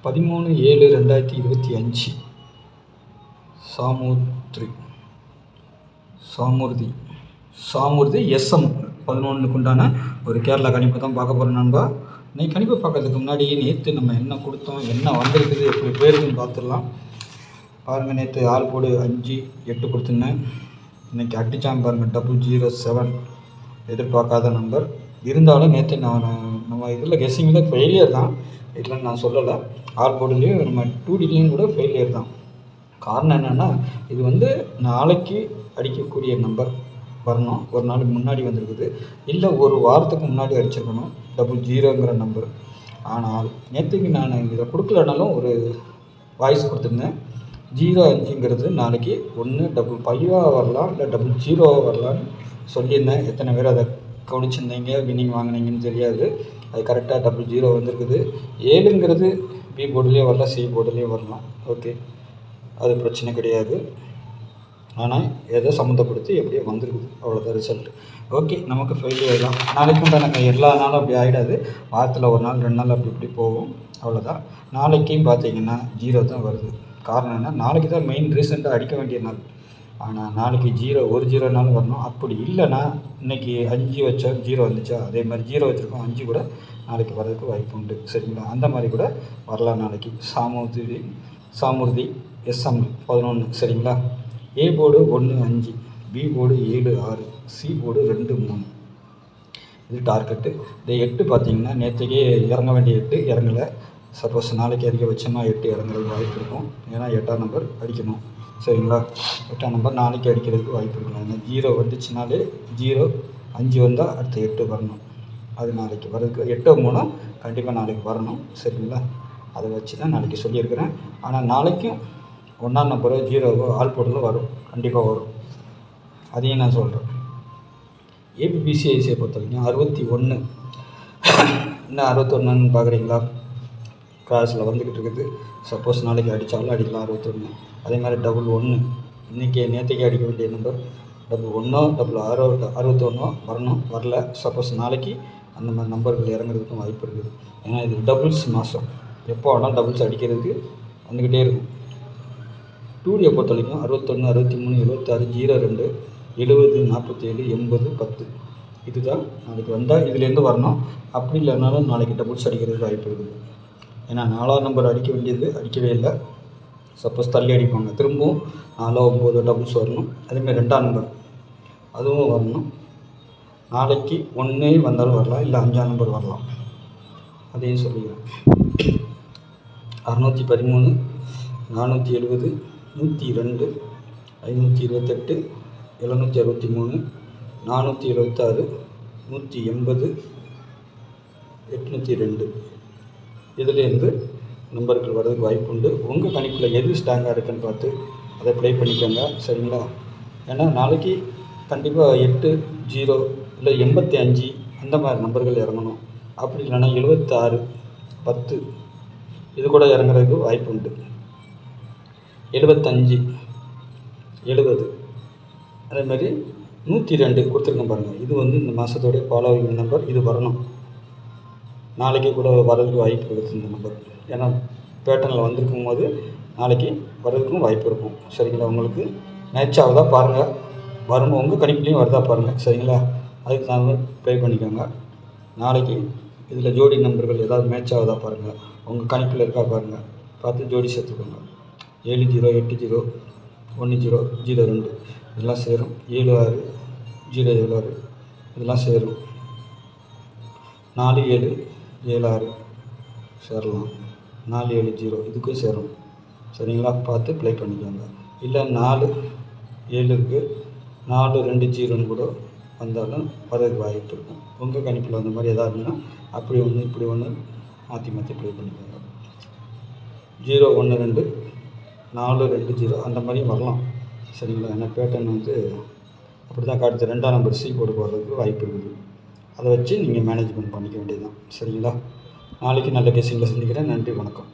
13/7/2025 சாமூர்த்தி SM 11க்கு உண்டான ஒரு கேரளா கணிப்பு தான் பார்க்க போகிறோம் நண்பா. இன்னைக்கு கணிப்பு பார்க்கறதுக்கு முன்னாடி நேற்று நம்ம என்ன கொடுத்தோம், என்ன வந்திருக்குது, எப்படி போயிருக்குன்னு பார்த்துடலாம். பாருங்கள், நேற்று ஆள் போடு 5 8 கொடுத்துருந்தேன். இன்றைக்கி அடிச்சாம் பாருங்கள் 007, எதிர்பார்க்காத நம்பர். இருந்தாலும் நேற்று நம்ம இதில் கெஸ்ஸிங்கில் ஃபெயிலியர் தான், இல்லைன்னு நான் சொல்லலை. ஆல் போர்டுலேயும் நம்ம 2Dலேயும் கூட ஃபெயிலியர் தான். காரணம் என்னென்னா, இது நாளைக்கு அடிக்கக்கூடிய நம்பர் வரணும், ஒரு நாளுக்கு முன்னாடி வந்திருக்குது, இல்லை ஒரு வாரத்துக்கு முன்னாடி அடிச்சிருக்கணும் 00ங்கிற நம்பர். ஆனால் நேற்றுக்கு நான் இதை கொடுக்கலனாலும் ஒரு வாய்ஸ் கொடுத்துருந்தேன். 05ங்கிறது நாளைக்கு 155 வரலாம், இல்லை 00 வரலான்னு சொல்லியிருந்தேன். எத்தனை பேர் அதை கவனிச்சிருந்தீங்க, வின்னிங் வாங்கினீங்கன்னு தெரியாது. அது கரெக்டாக 00 வந்திருக்குது. 7ங்கிறது பி போர்டுலேயே வரலாம், சி போர்டுலேயே வரலாம். ஓகே, அது பிரச்சனை கிடையாது. ஆனால் எதை சம்மந்தப்படுத்தி எப்படியோ வந்திருக்குது, அவ்வளோதான் ரிசல்ட். ஓகே, நமக்கு ஃபெயிலியர் தான். நாளைக்கும் தான் எல்லா நாளும் அப்படி ஆகிடாது. வாரத்தில் ஒரு நாள் 2 நாள் அப்படி இப்படி போகும், அவ்வளோதான். நாளைக்கும் பார்த்தீங்கன்னா 0 தான் வருது. காரணம் என்ன, நாளைக்கு தான் மெயின் ரீசெண்டாக அடிக்க வேண்டிய நாள். ஆனால் நாளைக்கு 0 நாளும் வரணும். அப்படி இல்லைன்னா இன்றைக்கி 5 வச்சோம் 0 வந்துச்சா, அதே மாதிரி 0 வச்சுருக்கோம் 5 கூட நாளைக்கு வர்றதுக்கு வாய்ப்பு உண்டு. சரிங்களா, அந்த மாதிரி கூட வரலாம் நாளைக்கு. சாமூர்த்தி எஸ்எம் 11. சரிங்களா, A board 1 5, B board 7 6, C board 2 3. இது டார்கெட்டு. இந்த 8 பார்த்திங்கன்னா நேற்றுக்கே இறங்க வேண்டிய 8 இறங்கலை. சப்போஸ் நாளைக்கு அதிக வச்சோம்னா 8 இறங்குறதுக்கு வாய்ப்பு இருக்கும். ஏன்னா 8ஆம் நம்பர் அடிக்கணும். சரிங்களா, 8ஆம் நம்பர் நாளைக்கு அடிக்கிறதுக்கு வாய்ப்பு இருக்கலாம். ஏன்னா 0 வந்துச்சுனாலே 0 5 வந்தால் அடுத்த 8 வரணும். அது நாளைக்கு வரதுக்கு 8 3 கண்டிப்பாக நாளைக்கு வரணும். சரிங்களா, அதை வச்சு தான் நாளைக்கு சொல்லியிருக்கிறேன். ஆனால் நாளைக்கும் 1ஆம் நம்பரோ 0வோ ஆல் போர்டில் வரும், கண்டிப்பாக வரும். அதையும் நான் சொல்கிறேன். ஏபிபிசிஐசியை பொறுத்த வரைக்கும் 61. இன்னும் 61ன்னு பார்க்குறீங்களா, கிராஸில் வந்துக்கிட்டு இருக்குது. சப்போஸ் நாளைக்கு அடித்தாலும் அடிக்கலாம் 61. அதே மாதிரி 11 இன்றைக்கி நேற்றுக்கு அடிக்க வேண்டிய நம்பர் 11 61 வரணும், வரல. சப்போஸ் நாளைக்கு அந்த மாதிரி நம்பர்கள் இறங்குறதுக்கும் வாய்ப்பு இருக்குது. ஏன்னா இது டபுள்ஸ் மாதம், எப்போ வேணாலும் டபுள்ஸ் அடிக்கிறதுக்கு வந்துக்கிட்டே இருக்கும். 2Dயை பொறுத்த வரைக்கும் 61 63 76 02 70 47 80 10. இதுதான் நாளைக்கு வந்தால் இதுலேருந்து வரணும். அப்படி இல்லைனாலும் நாளைக்கு டபுள்ஸ் அடிக்கிறதுக்கு வாய்ப்பு இருக்குது. ஏன்னா 4ஆம் நம்பர் அடிக்க வேண்டியது அடிக்கவே இல்லை. சப்போஸ் தள்ளி அடிப்பாங்க, திரும்பவும் 4 9 டபுள்ஸ் வரணும். அதேமாதிரி 2ஆம் நம்பர் அதுவும் வரணும். நாளைக்கு 1 வந்தாலும் வரலாம், இல்லை 5ஆம் நம்பர் வரலாம். அதையும் சொல்லிக்கிறேன். 613 470 102 528 763 476 180 802. இதுலேருந்து நம்பர்கள் வர்றதுக்கு வாய்ப்பு உண்டு. உங்கள் கணிப்பில் எது ஸ்ட்ராங்காக இருக்குன்னு பார்த்து அதை ப்ளே பண்ணிக்கோங்க. சரிங்களா, ஏன்னா நாளைக்கு கண்டிப்பாக 8 0 இல்லை 85 அந்த மாதிரி நம்பர்கள் இறங்கணும். அப்படி இல்லைன்னா 76 10 இது கூட இறங்குறதுக்கு வாய்ப்பு உண்டு. 75 70 அதேமாதிரி 102 கொடுத்துருக்கேன் பாருங்கள். இது இந்த மாதத்தோடைய ஃபாலோவிங் நம்பர். இது வரணும், நாளைக்கு கூட வரதுக்கு வாய்ப்பு இருக்குது இந்த நம்பர். ஏன்னா பேட்டர்னில் வந்திருக்கும் போது நாளைக்கு வர்றதுக்கும் வாய்ப்பு இருக்கும். சரிங்களா, உங்களுக்கு மேட்ச் ஆகுதா பாருங்கள், வரும் உங்கள் கணிப்புலேயும் வருதா பாருங்கள். சரிங்களா, அதுக்கு நான் ப்ளே பண்ணிக்கோங்க. நாளைக்கு இதில் ஜோடி நம்பர்கள் ஏதாவது மேட்ச் ஆகுதா பாருங்கள், உங்கள் கணிப்பில் இருக்கா பாருங்கள், பார்த்து ஜோடி சேர்த்துக்கோங்க. 7 0 8 0 1 0 0 2 இதெல்லாம் சேரும். 7 6 0 7 6 இதெல்லாம் சேரும். 4 7 7 6 சேரலாம். 4 7 0 இதுக்கும் சேரும். சரிங்களா, பார்த்து ப்ளே பண்ணிக்கோங்க. இல்லை 4 7க்கு 4 2 0ன்னு கூட வந்தாலும் வரதுக்கு வாய்ப்பு இருக்கும். உங்கள் கணிப்பில் அந்த மாதிரி எதாவது இருந்ததுன்னா அப்படி ஒன்று இப்படி ஒன்று மாற்றி ப்ளே பண்ணிக்கோங்க. 0 1 2 4 2 0 அந்த மாதிரியும் வரலாம். சரிங்களா, ஏன்னா பேட்டர்ன் அப்படி தான் காட்டுது. 2ஆம் நம்பர் சி போர்டு போடுறதுக்கு வாய்ப்பு இருக்குது. அதை வச்சு நீங்கள் மேனேஜ்மெண்ட் பண்ணிக்க வேண்டியது தான். சரிங்களா, நாளைக்கு நல்ல கெஸ்ஸிங்கில் சந்திக்கிறேன். நன்றி, வணக்கம்.